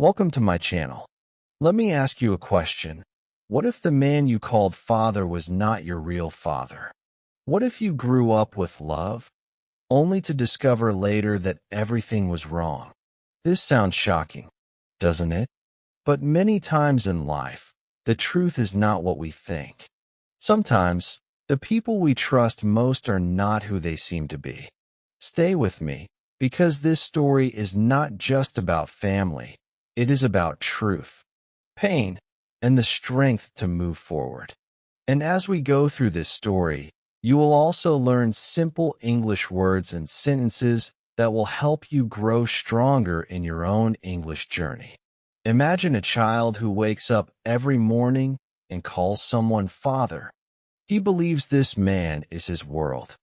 Welcome to my channel. Let me ask you a question. What if the man you called father was not your real father? What if you grew up with love, only to discover later that everything was wrong? This sounds shocking, doesn't it? But many times in life, the truth is not what we think. Sometimes, the people we trust most are not who they seem to be. Stay with me, because this story is not just about family. It is about truth, pain, and the strength to move forward. And as we go through this story, you will also learn simple English words and sentences that will help you grow stronger in your own English journey. Imagine a child who wakes up every morning and calls someone father. He believes this man is his world.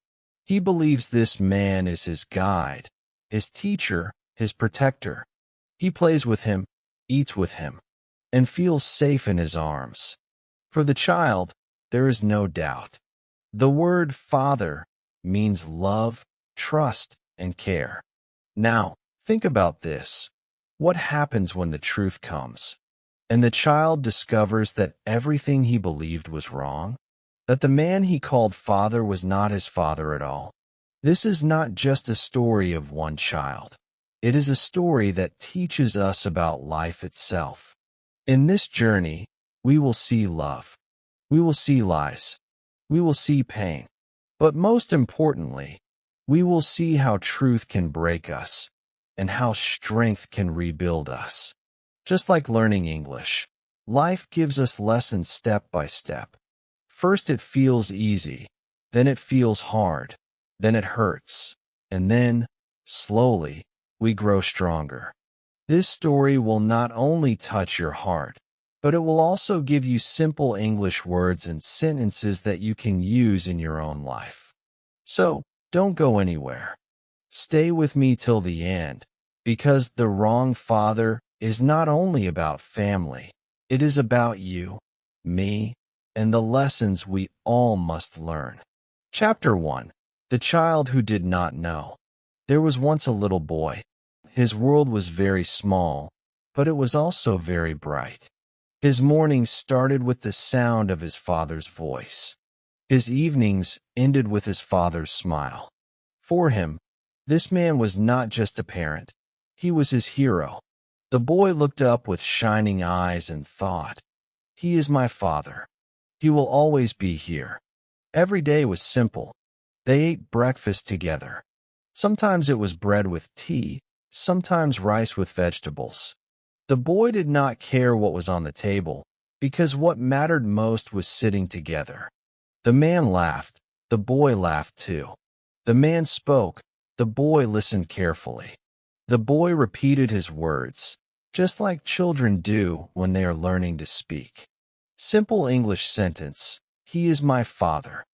He believes this man is his guide, his teacher, his protector. He plays with him, eats with him, and feels safe in his arms. For the child, there is no doubt. The word father means love, trust, and care. Now, think about this. What happens when the truth comes, and the child discovers that everything he believed was wrong? That the man he called father was not his father at all? This is not just a story of one child. It is a story that teaches us about life itself. In this journey, we will see love. We will see lies. We will see pain. But most importantly, we will see how truth can break us and how strength can rebuild us. Just like learning English, life gives us lessons step by step. First it feels easy, then it feels hard, then it hurts, and then, slowly, we grow stronger. This story will not only touch your heart, but it will also give you simple English words and sentences that you can use in your own life. So, don't go anywhere. Stay with me till the end, because The Wrong Father is not only about family, it is about you, me, and the lessons we all must learn. Chapter 1. The Child Who Did Not Know. There was once a little boy. His world was very small, but it was also very bright. His mornings started with the sound of his father's voice. His evenings ended with his father's smile. For him, this man was not just a parent. He was his hero. The boy looked up with shining eyes and thought, "He is my father. He will always be here." Every day was simple. They ate breakfast together. Sometimes it was bread with tea, sometimes rice with vegetables. The boy did not care what was on the table, because what mattered most was sitting together. The man laughed. The boy laughed too. The man spoke. The boy listened carefully. The boy repeated his words, just like children do when they are learning to speak. Simple English sentence. He is my father.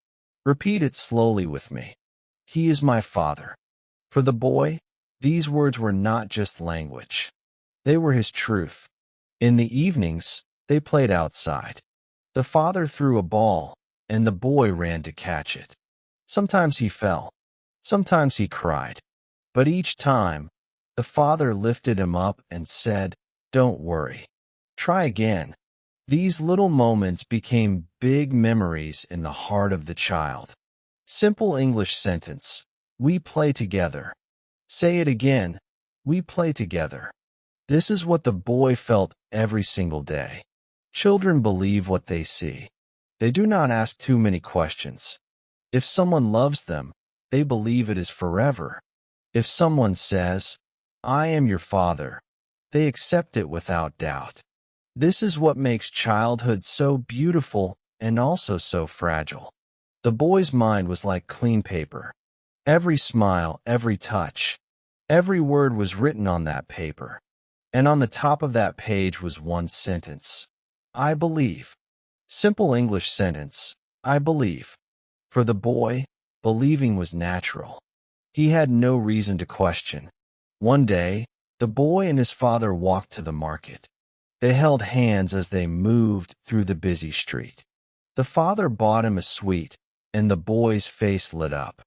Repeat it slowly with me. He is my father. For the boy, these words were not just language. They were his truth. In the evenings, they played outside. The father threw a ball, and the boy ran to catch it. Sometimes he fell. Sometimes he cried. But each time, the father lifted him up and said, "Don't worry. Try again." These little moments became big memories in the heart of the child. Simple English sentence. We play together. Say it again. We play together. This is what the boy felt every single day. Children believe what they see. They do not ask too many questions. If someone loves them, they believe it is forever. If someone says, "I am your father," they accept it without doubt. This is what makes childhood so beautiful and also so fragile. The boy's mind was like clean paper. Every smile, every touch, every word was written on that paper. And on the top of that page was one sentence. I believe. Simple English sentence. I believe. For the boy, believing was natural. He had no reason to question. One day, the boy and his father walked to the market. They held hands as they moved through the busy street. The father bought him a sweet, and the boy's face lit up.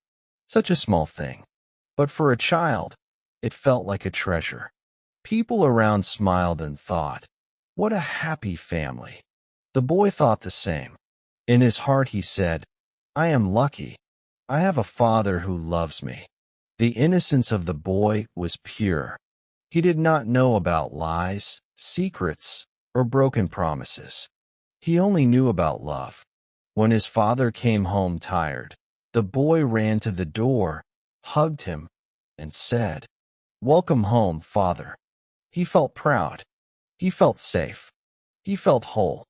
Such a small thing. But for a child, it felt like a treasure. People around smiled and thought, "What a happy family." The boy thought the same. In his heart he said, "I am lucky. I have a father who loves me." The innocence of the boy was pure. He did not know about lies, secrets, or broken promises. He only knew about love. When his father came home tired, the boy ran to the door, hugged him, and said, "Welcome home, father." He felt proud. He felt safe. He felt whole.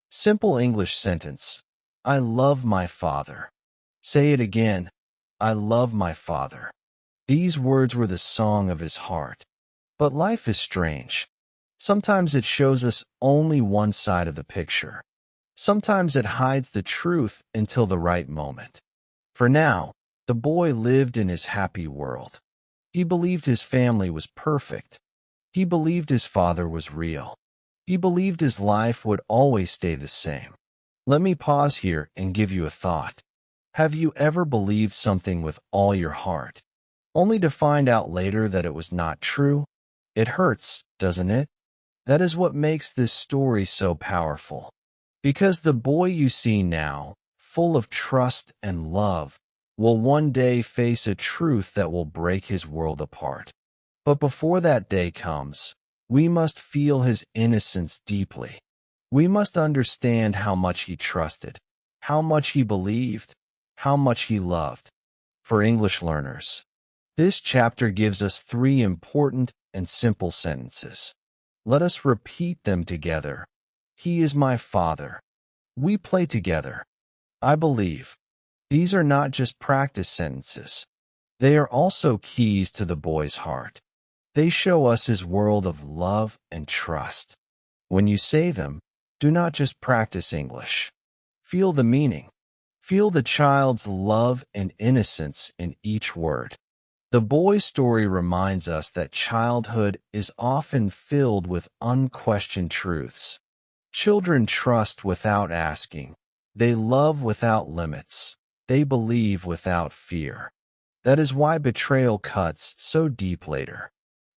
Simple English sentence. I love my father. Say it again. I love my father. These words were the song of his heart. But life is strange. Sometimes it shows us only one side of the picture. Sometimes it hides the truth until the right moment. For now, the boy lived in his happy world. He believed his family was perfect. He believed his father was real. He believed his life would always stay the same. Let me pause here and give you a thought. Have you ever believed something with all your heart, only to find out later that it was not true? It hurts, doesn't it? That is what makes this story so powerful. Because the boy you see now, full of trust and love, will one day face a truth that will break his world apart. But before that day comes, we must feel his innocence deeply. We must understand how much he trusted, how much he believed, how much he loved. For English learners, this chapter gives us three important and simple sentences. Let us repeat them together. He is my father. We play together. I believe. These are not just practice sentences. They are also keys to the boy's heart. They show us his world of love and trust. When you say them, do not just practice English. Feel the meaning. Feel the child's love and innocence in each word. The boy's story reminds us that childhood is often filled with unquestioned truths. Children trust without asking. They love without limits. They believe without fear. That is why betrayal cuts so deep later.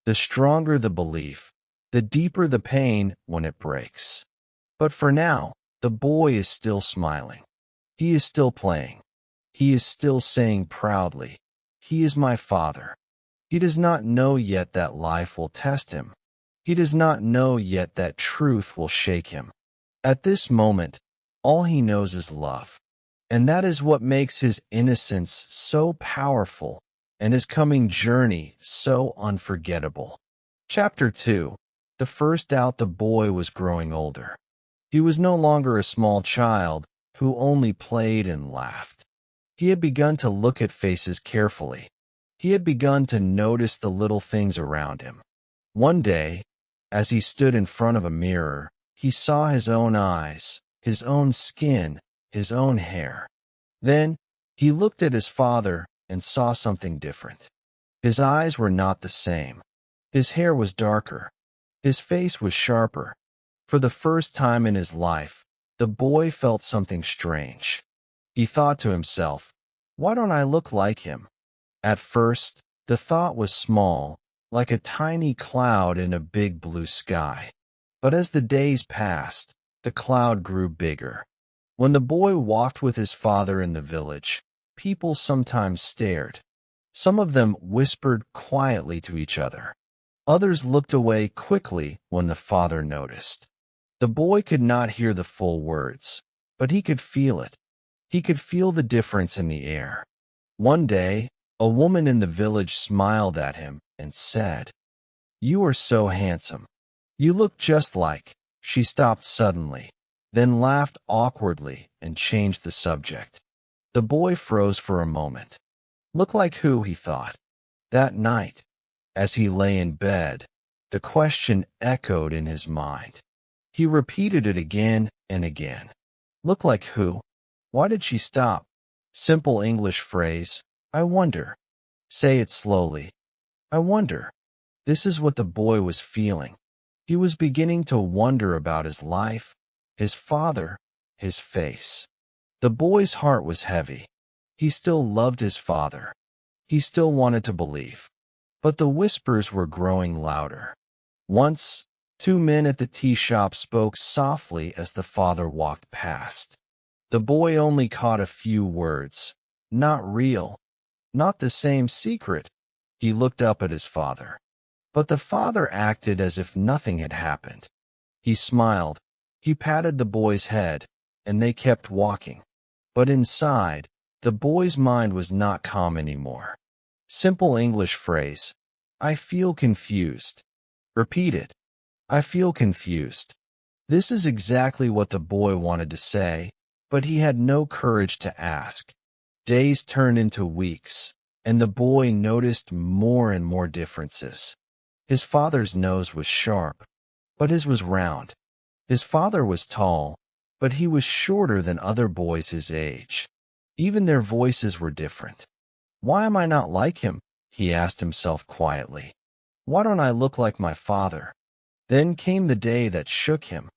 The stronger the belief, the deeper the pain when it breaks. But for now, the boy is still smiling. He is still playing. He is still saying proudly, "He is my father." He does not know yet that life will test him. He does not know yet that truth will shake him. At this moment, all he knows is love. And that is what makes his innocence so powerful and his coming journey so unforgettable. Chapter 2. The first doubt. The boy was growing older. He was no longer a small child who only played and laughed. He had begun to look at faces carefully. He had begun to notice the little things around him. One day, as he stood in front of a mirror, he saw his own eyes, his own skin, his own hair. Then, he looked at his father and saw something different. His eyes were not the same. His hair was darker. His face was sharper. For the first time in his life, the boy felt something strange. He thought to himself, "Why don't I look like him?" At first, the thought was small, like a tiny cloud in a big blue sky. But as the days passed, the cloud grew bigger. When the boy walked with his father in the village, people sometimes stared. Some of them whispered quietly to each other. Others looked away quickly when the father noticed. The boy could not hear the full words, but he could feel it. He could feel the difference in the air. One day, a woman in the village smiled at him and said, "You are so handsome. You look just like." She stopped suddenly, then laughed awkwardly and changed the subject. The boy froze for a moment. "Look like who?" he thought. That night, as he lay in bed, the question echoed in his mind. He repeated it again and again. "Look like who? Why did she stop?" Simple English phrase, "I wonder." Say it slowly. I wonder. This is what the boy was feeling. He was beginning to wonder about his life, his father, his face. The boy's heart was heavy. He still loved his father. He still wanted to believe. But the whispers were growing louder. Once, two men at the tea shop spoke softly as the father walked past. The boy only caught a few words. Not real. Not the same secret. He looked up at his father. But the father acted as if nothing had happened. He smiled. He patted the boy's head, and they kept walking. But inside, the boy's mind was not calm anymore. Simple English phrase. I feel confused. Repeat it. I feel confused. This is exactly what the boy wanted to say, but he had no courage to ask. Days turned into weeks, and the boy noticed more and more differences. His father's nose was sharp, but his was round. His father was tall, but he was shorter than other boys his age. Even their voices were different. Why am I not like him? He asked himself quietly. Why don't I look like my father? Then came the day that shook him.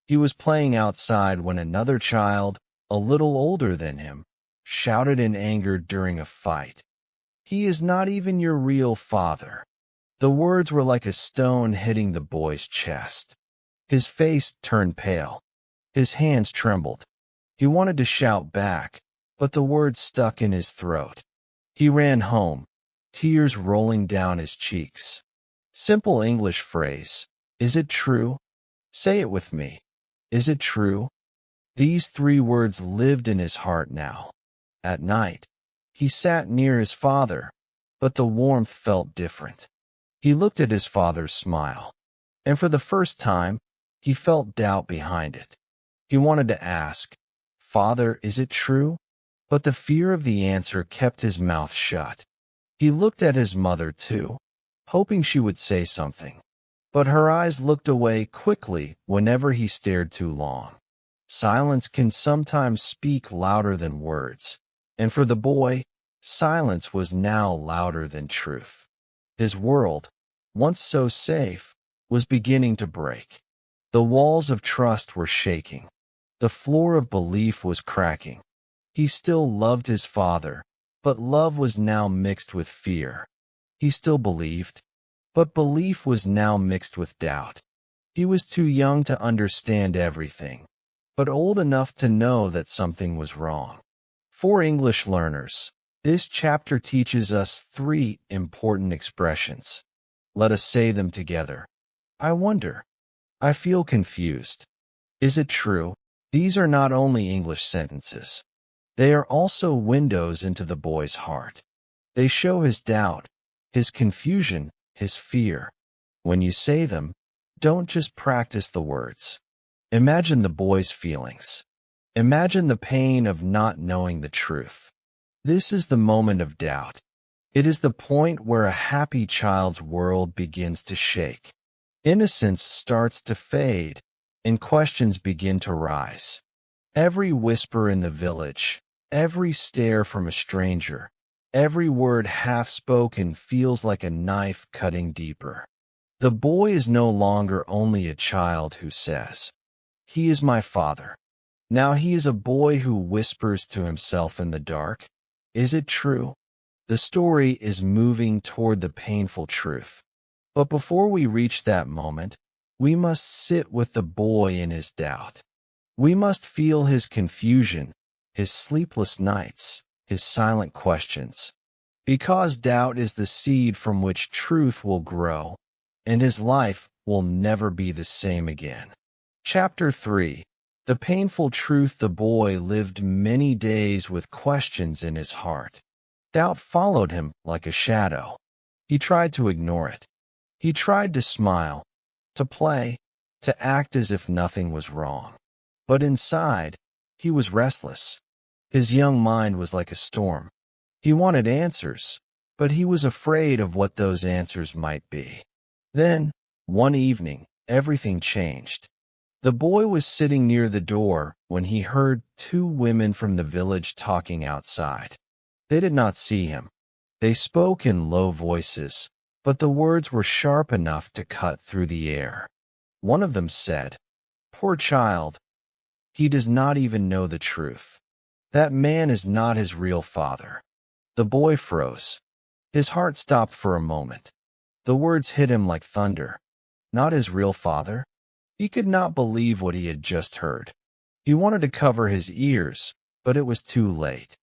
He was playing outside when another child, a little older than him, shouted in anger during a fight. He is not even your real father. The words were like a stone hitting the boy's chest. His face turned pale. His hands trembled. He wanted to shout back, but the words stuck in his throat. He ran home, tears rolling down his cheeks. Simple English phrase. Is it true? Say it with me. Is it true? These three words lived in his heart now. At night, he sat near his father, but the warmth felt different. He looked at his father's smile, and for the first time, he felt doubt behind it. He wanted to ask, Father, is it true? But the fear of the answer kept his mouth shut. He looked at his mother too, hoping she would say something. But her eyes looked away quickly whenever he stared too long. Silence can sometimes speak louder than words, and for the boy, silence was now louder than truth. His world, once so safe, was beginning to break. The walls of trust were shaking. The floor of belief was cracking. He still loved his father, but love was now mixed with fear. He still believed, but belief was now mixed with doubt. He was too young to understand everything, but old enough to know that something was wrong. For English learners, this chapter teaches us three important expressions. Let us say them together. I wonder. I feel confused. Is it true? These are not only English sentences. They are also windows into the boy's heart. They show his doubt, his confusion, his fear. When you say them, don't just practice the words. Imagine the boy's feelings. Imagine the pain of not knowing the truth. This is the moment of doubt. It is the point where a happy child's world begins to shake. Innocence starts to fade, and questions begin to rise. Every whisper in the village, every stare from a stranger, every word half-spoken feels like a knife cutting deeper. The boy is no longer only a child who says, "He is my father." Now he is a boy who whispers to himself in the dark, "Is it true?" The story is moving toward the painful truth. But before we reach that moment, we must sit with the boy in his doubt. We must feel his confusion, his sleepless nights, his silent questions. Because doubt is the seed from which truth will grow, and his life will never be the same again. Chapter 3. The painful truth. The boy lived many days with questions in his heart. Doubt followed him like a shadow. He tried to ignore it. He tried to smile, to play, to act as if nothing was wrong. But inside, he was restless. His young mind was like a storm. He wanted answers, but he was afraid of what those answers might be. Then, one evening, everything changed. The boy was sitting near the door when he heard two women from the village talking outside. They did not see him. They spoke in low voices, but the words were sharp enough to cut through the air. One of them said, "Poor child. He does not even know the truth. That man is not his real father." The boy froze. His heart stopped for a moment. The words hit him like thunder. Not his real father? He could not believe what he had just heard. He wanted to cover his ears, but it was too late.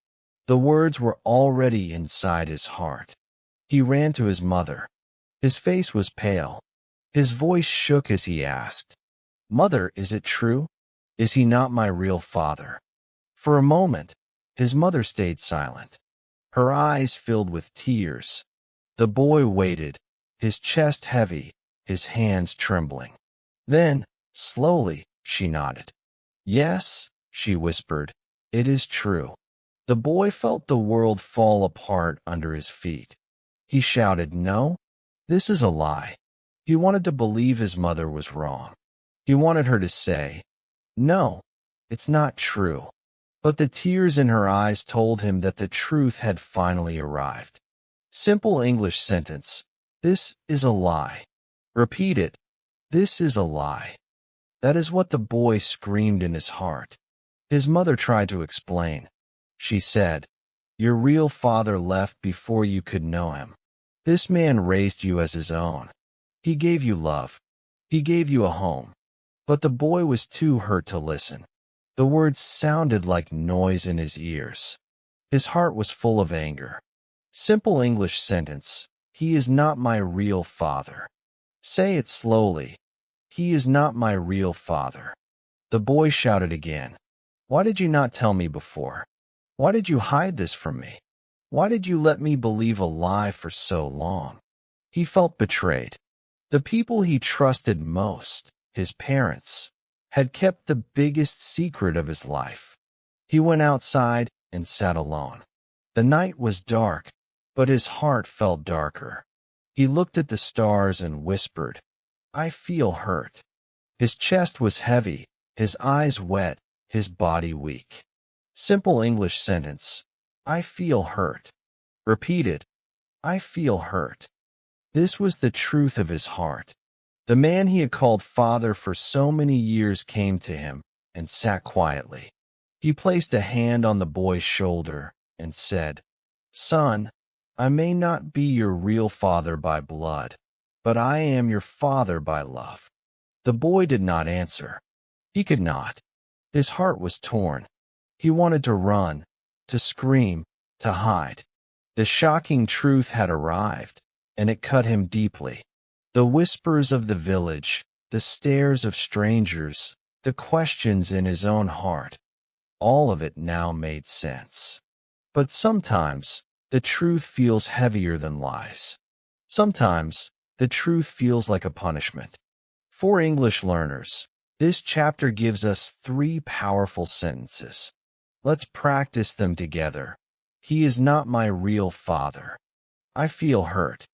The words were already inside his heart. He ran to his mother. His face was pale. His voice shook as he asked, "Mother, is it true? Is he not my real father?" For a moment, his mother stayed silent. Her eyes filled with tears. The boy waited, his chest heavy, his hands trembling. Then, slowly, she nodded. "Yes," she whispered, "it is true." The boy felt the world fall apart under his feet. He shouted, "No, this is a lie." He wanted to believe his mother was wrong. He wanted her to say, "No, it's not true." But the tears in her eyes told him that the truth had finally arrived. Simple English sentence. This is a lie. Repeat it. This is a lie. That is what the boy screamed in his heart. His mother tried to explain. She said, "Your real father left before you could know him. This man raised you as his own. He gave you love. He gave you a home." But the boy was too hurt to listen. The words sounded like noise in his ears. His heart was full of anger. Simple English sentence. He is not my real father. Say it slowly. He is not my real father. The boy shouted again. "Why did you not tell me before? Why did you hide this from me? Why did you let me believe a lie for so long?" He felt betrayed. The people he trusted most, his parents, had kept the biggest secret of his life. He went outside and sat alone. The night was dark, but his heart felt darker. He looked at the stars and whispered, "I feel hurt." His chest was heavy, his eyes wet, his body weak. Simple English sentence. I feel hurt. Repeat it. I feel hurt. This was the truth of his heart. The man he had called father for so many years came to him and sat quietly. He placed a hand on the boy's shoulder and said, "Son, I may not be your real father by blood, but I am your father by love." The boy did not answer. He could not. His heart was torn. He wanted to run, to scream, to hide. The shocking truth had arrived, and it cut him deeply. The whispers of the village, the stares of strangers, the questions in his own heart, all of it now made sense. But sometimes, the truth feels heavier than lies. Sometimes, the truth feels like a punishment. For English learners, this chapter gives us 3 powerful sentences. Let's practice them together. He is not my real father. I feel hurt.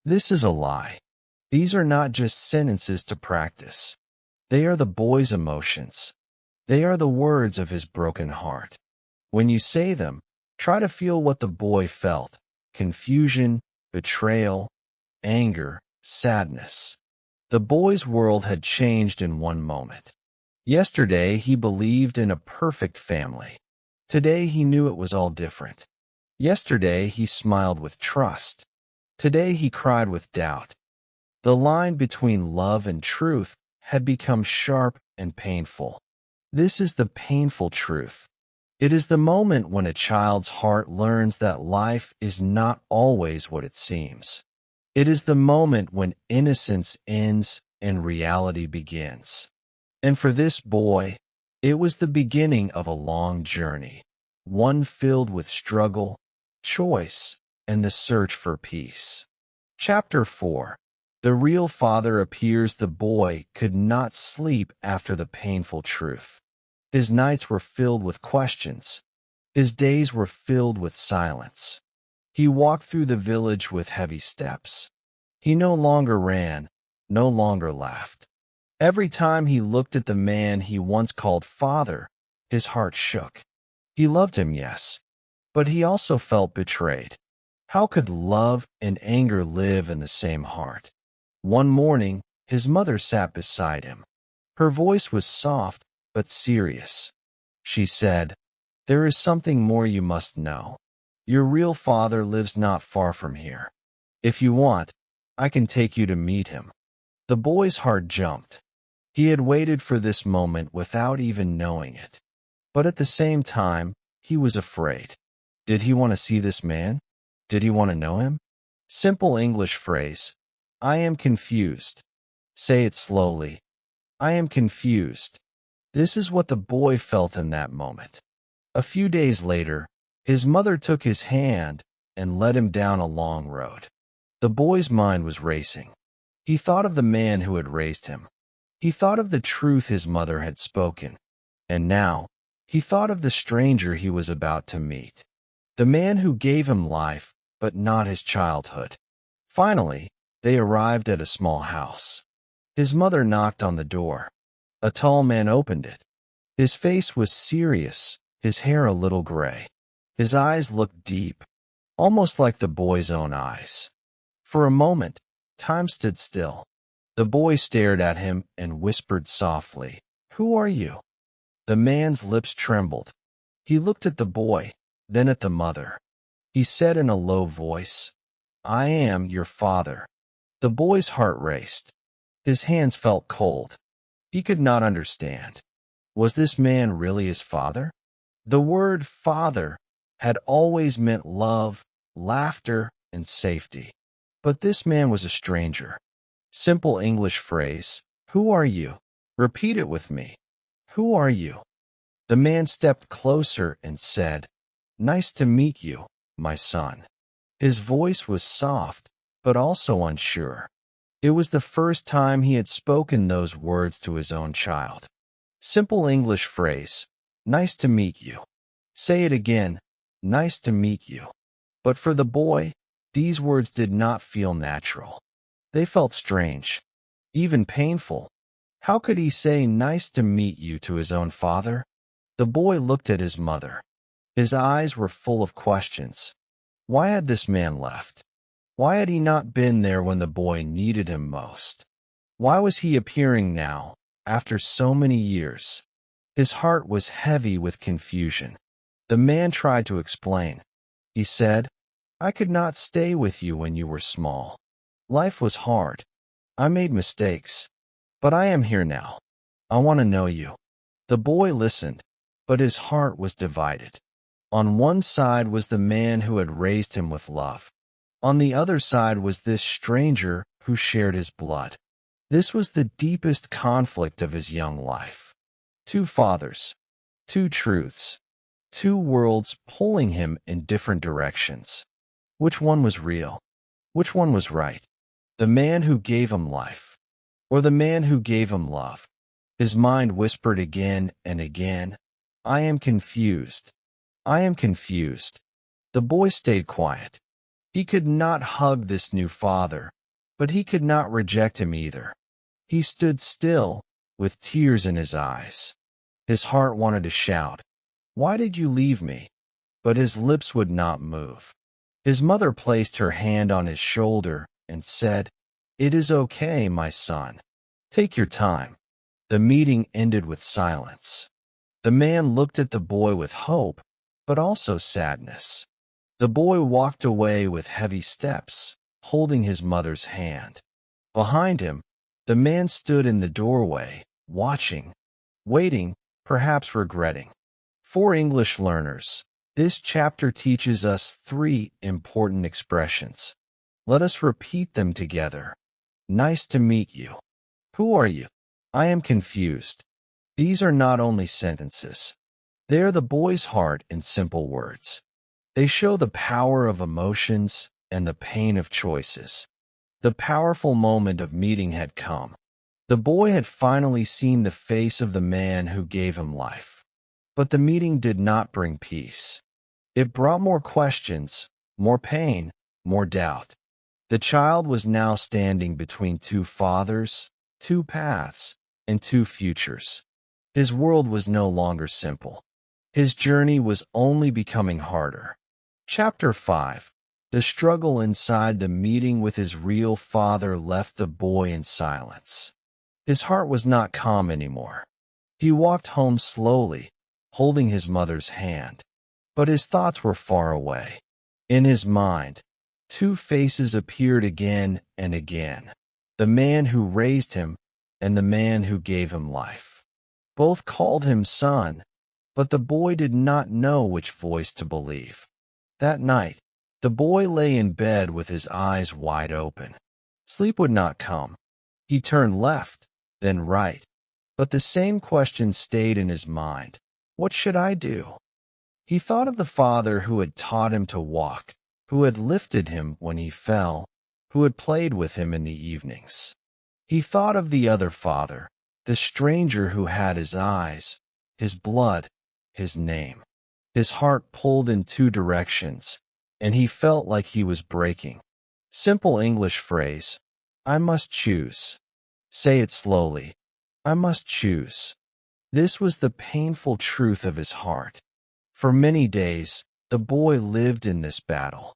This is a lie. These are not just sentences to practice. They are the boy's emotions. They are the words of his broken heart. When you say them, try to feel what the boy felt: confusion, betrayal, anger, sadness. The boy's world had changed in one moment. Yesterday, he believed in a perfect family. Today, he knew it was all different. Yesterday, he smiled with trust. Today, he cried with doubt. The line between love and truth had become sharp and painful. This is the painful truth. It is the moment when a child's heart learns that life is not always what it seems. It is the moment when innocence ends and reality begins. And for this boy, it was the beginning of a long journey, one filled with struggle, choice, and the search for peace. Chapter 4. The real father appears. The boy could not sleep after the painful truth. His nights were filled with questions. His days were filled with silence. He walked through the village with heavy steps. He no longer ran, no longer laughed. Every time he looked at the man he once called father, his heart shook. He loved him, yes, but he also felt betrayed. How could love and anger live in the same heart? One morning, his mother sat beside him. Her voice was soft but serious. She said, "There is something more you must know. Your real father lives not far from here. If you want, I can take you to meet him." The boy's heart jumped. He had waited for this moment without even knowing it. But at the same time, he was afraid. Did he want to see this man? Did he want to know him? Simple English phrase. I am confused. Say it slowly. I am confused. This is what the boy felt in that moment. A few days later, his mother took his hand and led him down a long road. The boy's mind was racing. He thought of the man who had raised him. He thought of the truth his mother had spoken. And now, he thought of the stranger he was about to meet. The man who gave him life, but not his childhood. Finally, they arrived at a small house. His mother knocked on the door. A tall man opened it. His face was serious, his hair a little gray. His eyes looked deep, almost like the boy's own eyes. For a moment, time stood still. The boy stared at him and whispered softly, "Who are you?" The man's lips trembled. He looked at the boy, then at the mother. He said in a low voice, "I am your father." The boy's heart raced. His hands felt cold. He could not understand. Was this man really his father? The word father had always meant love, laughter, and safety. But this man was a stranger. Simple English phrase. Who are you? Repeat it with me. Who are you? The man stepped closer and said, "Nice to meet you, my son." His voice was soft, but also unsure. It was the first time he had spoken those words to his own child. Simple English phrase. Nice to meet you. Say it again. Nice to meet you. But for the boy, these words did not feel natural. They felt strange, even painful. How could he say nice to meet you to his own father? The boy looked at his mother. His eyes were full of questions. Why had this man left? Why had he not been there when the boy needed him most? Why was he appearing now, after so many years? His heart was heavy with confusion. The man tried to explain. He said, "I could not stay with you when you were small. Life was hard. I made mistakes. But I am here now. I want to know you." The boy listened, but his heart was divided. On one side was the man who had raised him with love. On the other side was this stranger who shared his blood. This was the deepest conflict of his young life. Two fathers, two truths, two worlds pulling him in different directions. Which one was real? Which one was right? The man who gave him life, or the man who gave him love? His mind whispered again and again, "I am confused. I am confused." The boy stayed quiet. He could not hug this new father, but he could not reject him either. He stood still, with tears in his eyes. His heart wanted to shout, "Why did you leave me?" But his lips would not move. His mother placed her hand on his shoulder and said, "It is okay, my son. Take your time." The meeting ended with silence. The man looked at the boy with hope, but also sadness. The boy walked away with heavy steps, holding his mother's hand. Behind him, the man stood in the doorway, watching, waiting, perhaps regretting. For English learners, this chapter teaches us 3 important expressions. Let us repeat them together. Nice to meet you. Who are you? I am confused. These are not only sentences. They are the boy's heart in simple words. They show the power of emotions and the pain of choices. The powerful moment of meeting had come. The boy had finally seen the face of the man who gave him life. But the meeting did not bring peace. It brought more questions, more pain, more doubt. The child was now standing between 2 fathers, 2 paths, and 2 futures. His world was no longer simple. His journey was only becoming harder. Chapter 5. The struggle inside the meeting with his real father left the boy in silence. His heart was not calm anymore. He walked home slowly, holding his mother's hand. But his thoughts were far away. In his mind, 2 faces appeared again and again. the man who raised him and the man who gave him life. Both called him son, but the boy did not know which voice to believe. That night, the boy lay in bed with his eyes wide open. Sleep would not come. He turned left, then right, but the same question stayed in his mind. What should I do? He thought of the father who had taught him to walk, who had lifted him when he fell, who had played with him in the evenings. He thought of the other father, the stranger who had his eyes, his blood, his name. His heart pulled in two directions, and he felt like he was breaking. Simple English phrase, I must choose. Say it slowly. I must choose. This was the painful truth of his heart. For many days, the boy lived in this battle.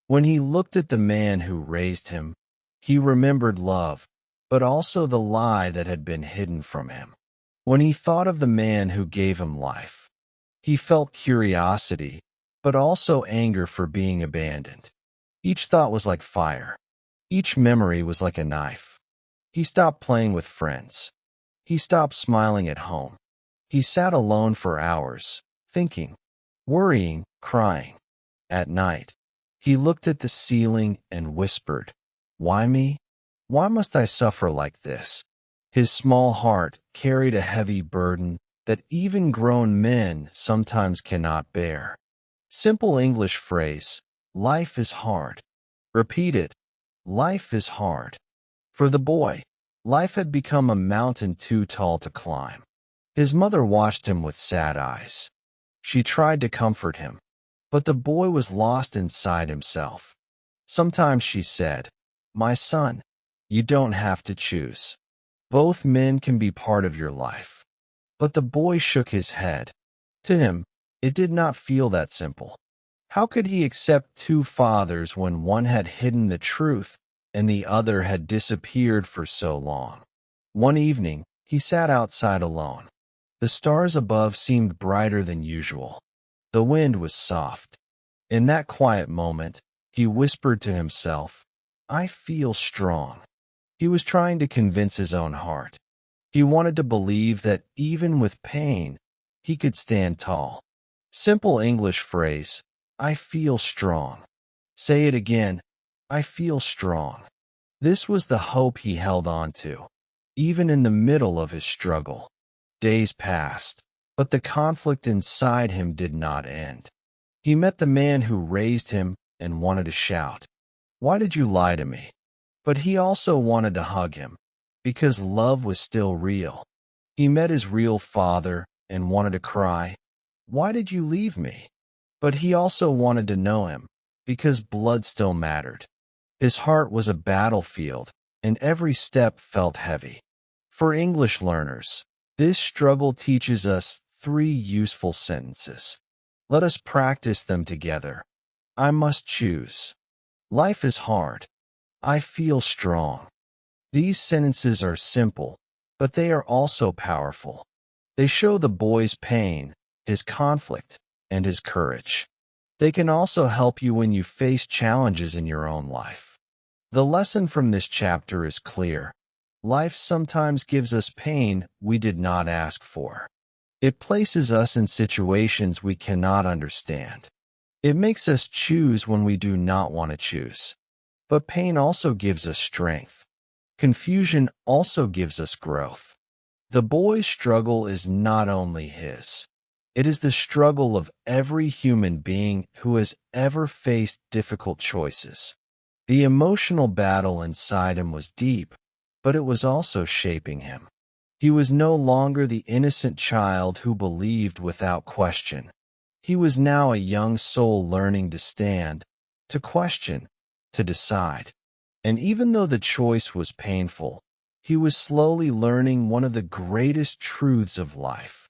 When he looked at the man who raised him, he remembered love, but also the lie that had been hidden from him. When he thought of the man who gave him life, he felt curiosity, but also anger for being abandoned. Each thought was like fire. Each memory was like a knife. He stopped playing with friends. He stopped smiling at home. He sat alone for hours, thinking, worrying, crying. At night, he looked at the ceiling and whispered, Why me? Why must I suffer like this? His small heart carried a heavy burden that even grown men sometimes cannot bear. Simple English phrase, life is hard. Repeat it, life is hard. For the boy, life had become a mountain too tall to climb. His mother watched him with sad eyes. She tried to comfort him, but the boy was lost inside himself. Sometimes she said, My son, you don't have to choose. Both men can be part of your life. But the boy shook his head. To him, it did not feel that simple. How could he accept two fathers when one had hidden the truth and the other had disappeared for so long? One evening, he sat outside alone. The stars above seemed brighter than usual. The wind was soft. In that quiet moment, he whispered to himself, I feel strong. He was trying to convince his own heart. He wanted to believe that even with pain, he could stand tall. Simple English phrase, I feel strong. Say it again, I feel strong. This was the hope he held on to, even in the middle of his struggle. Days passed, but the conflict inside him did not end. He met the man who raised him and wanted to shout, Why did you lie to me? But he also wanted to hug him, because love was still real. He met his real father and wanted to cry, Why did you leave me? But he also wanted to know him, because blood still mattered. His heart was a battlefield, and every step felt heavy. For English learners, this struggle teaches us 3 useful sentences. Let us practice them together. I must choose. Life is hard. I feel strong. These sentences are simple, but they are also powerful. They show the boy's pain, his conflict, and his courage. They can also help you when you face challenges in your own life. The lesson from this chapter is clear. Life sometimes gives us pain we did not ask for. It places us in situations we cannot understand. It makes us choose when we do not want to choose. But pain also gives us strength. Confusion also gives us growth. The boy's struggle is not only his. It is the struggle of every human being who has ever faced difficult choices. The emotional battle inside him was deep, but it was also shaping him. He was no longer the innocent child who believed without question. He was now a young soul learning to stand, to question, to decide. And even though the choice was painful, he was slowly learning one of the greatest truths of life.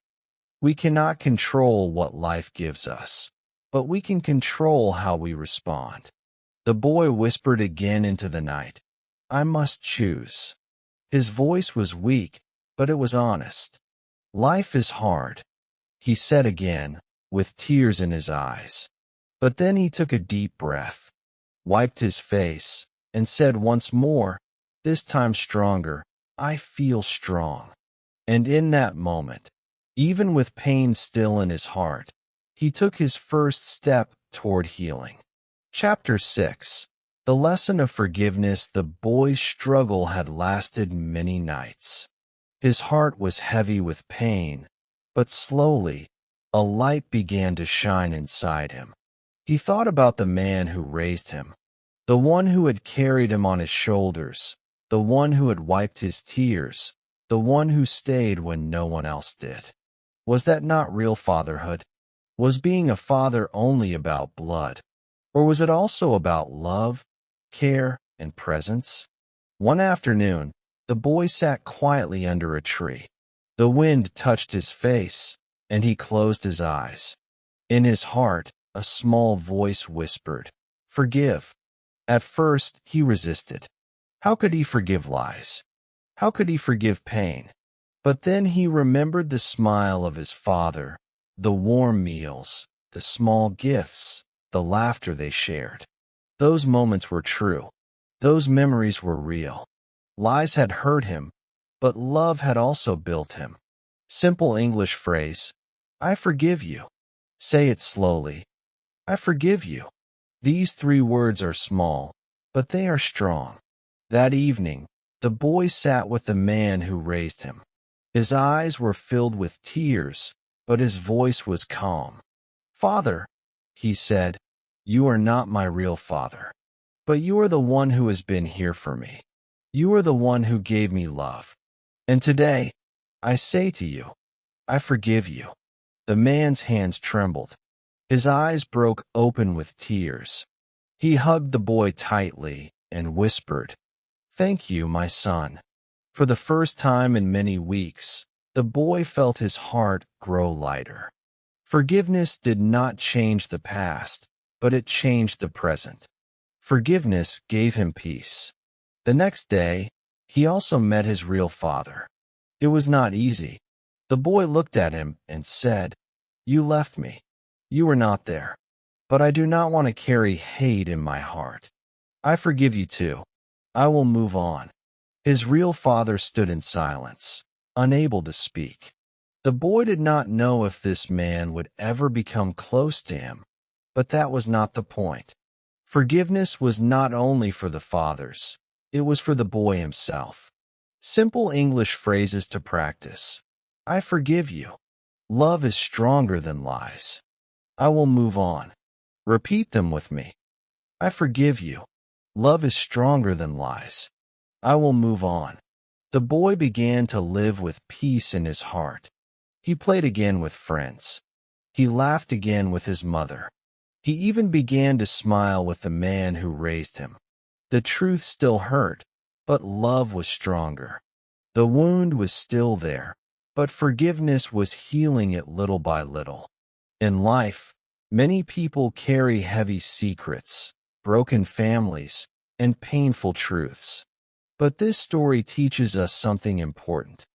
We cannot control what life gives us, but we can control how we respond. The boy whispered again into the night, I must choose. His voice was weak, but it was honest. Life is hard, he said again, with tears in his eyes. But then he took a deep breath, wiped his face, and said once more, this time stronger. I feel strong. And in that moment, even with pain still in his heart, he took his first step toward healing. Chapter 6. The lesson of forgiveness. The boy's struggle had lasted many nights. His heart was heavy with pain, but slowly, a light began to shine inside him. He thought about the man who raised him, the one who had carried him on his shoulders, the one who had wiped his tears, the one who stayed when no one else did. Was that not real fatherhood? Was being a father only about blood? Or was it also about love, care, and presence? One afternoon, the boy sat quietly under a tree. The wind touched his face, and he closed his eyes. In his heart, a small voice whispered, "Forgive." At first, he resisted. How could he forgive lies? How could he forgive pain? But then he remembered the smile of his father, the warm meals, the small gifts, the laughter they shared. Those moments were true. Those memories were real. Lies had hurt him, but love had also built him. Simple English phrase, "I forgive you." Say it slowly. I forgive you. These 3 words are small, but they are strong. That evening, the boy sat with the man who raised him. His eyes were filled with tears, but his voice was calm. "Father," he said, "you are not my real father, but you are the one who has been here for me. You are the one who gave me love. And today, I say to you, I forgive you." The man's hands trembled. His eyes broke open with tears. He hugged the boy tightly and whispered, "Thank you, my son." For the first time in many weeks, the boy felt his heart grow lighter. Forgiveness did not change the past, but it changed the present. Forgiveness gave him peace. The next day, he also met his real father. It was not easy. The boy looked at him and said, "You left me. You were not there. But I do not want to carry hate in my heart. I forgive you too. I will move on." His real father stood in silence, unable to speak. The boy did not know if this man would ever become close to him, but that was not the point. Forgiveness was not only for the fathers, it was for the boy himself. Simple English phrases to practice. I forgive you. Love is stronger than lies. I will move on. Repeat them with me. I forgive you. Love is stronger than lies. I will move on. The boy began to live with peace in his heart. He played again with friends. He laughed again with his mother. He even began to smile with the man who raised him. The truth still hurt, but love was stronger. The wound was still there, but forgiveness was healing it little by little. In life, many people carry heavy secrets, broken families, and painful truths. But this story teaches us something important.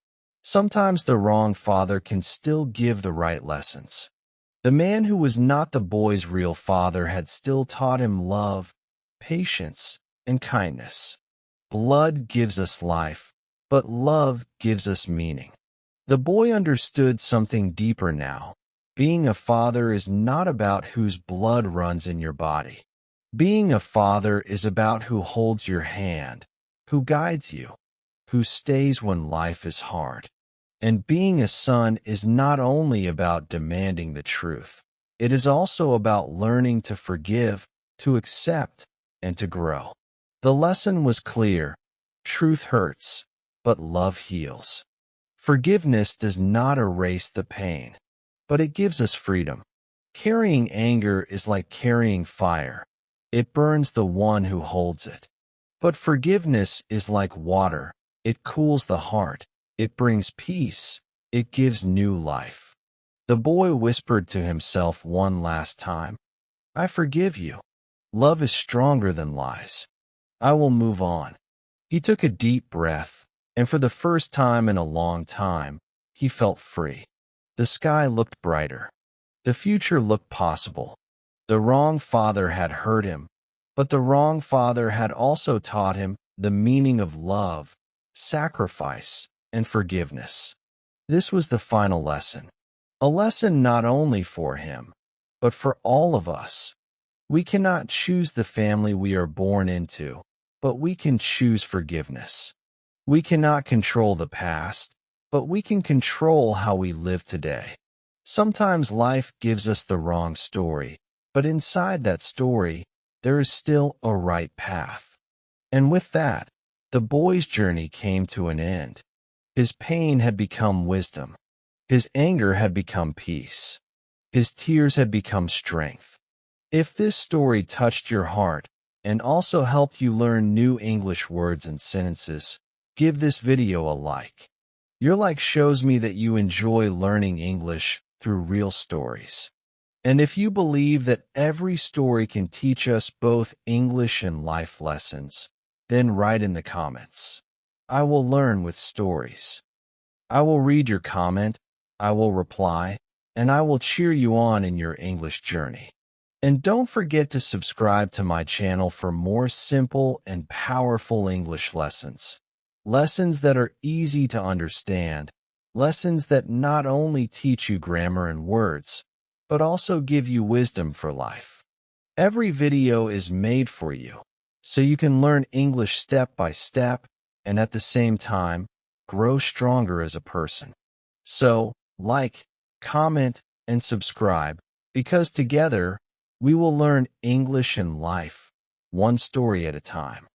Sometimes the wrong father can still give the right lessons. The man who was not the boy's real father had still taught him love, patience, and kindness. Blood gives us life, but love gives us meaning. The boy understood something deeper now. Being a father is not about whose blood runs in your body. Being a father is about who holds your hand, who guides you, who stays when life is hard. And being a son is not only about demanding the truth. It is also about learning to forgive, to accept, and to grow. The lesson was clear. Truth hurts, but love heals. Forgiveness does not erase the pain, but it gives us freedom. Carrying anger is like carrying fire. It burns the one who holds it. But forgiveness is like water. It cools the heart. It brings peace. It gives new life. The boy whispered to himself one last time, I forgive you. Love is stronger than lies. I will move on. He took a deep breath, and for the first time in a long time, he felt free. The sky looked brighter. The future looked possible. The wrong father had hurt him, but the wrong father had also taught him the meaning of love, sacrifice, and forgiveness. This was the final lesson. A lesson not only for him, but for all of us. We cannot choose the family we are born into, but we can choose forgiveness. We cannot control the past, but we can control how we live today. Sometimes life gives us the wrong story, but inside that story, there is still a right path. And with that, the boy's journey came to an end. His pain had become wisdom. His anger had become peace. His tears had become strength. If this story touched your heart and also helped you learn new English words and sentences, give this video a like. Your like shows me that you enjoy learning English through real stories. And if you believe that every story can teach us both English and life lessons, then write in the comments. I will learn with stories. I will read your comment, I will reply, and I will cheer you on in your English journey. And don't forget to subscribe to my channel for more simple and powerful English lessons. Lessons that are easy to understand, lessons that not only teach you grammar and words, but also give you wisdom for life. Every video is made for you, so you can learn English step by step and at the same time, grow stronger as a person. So, like, comment, and subscribe, because together, we will learn English and life, one story at a time.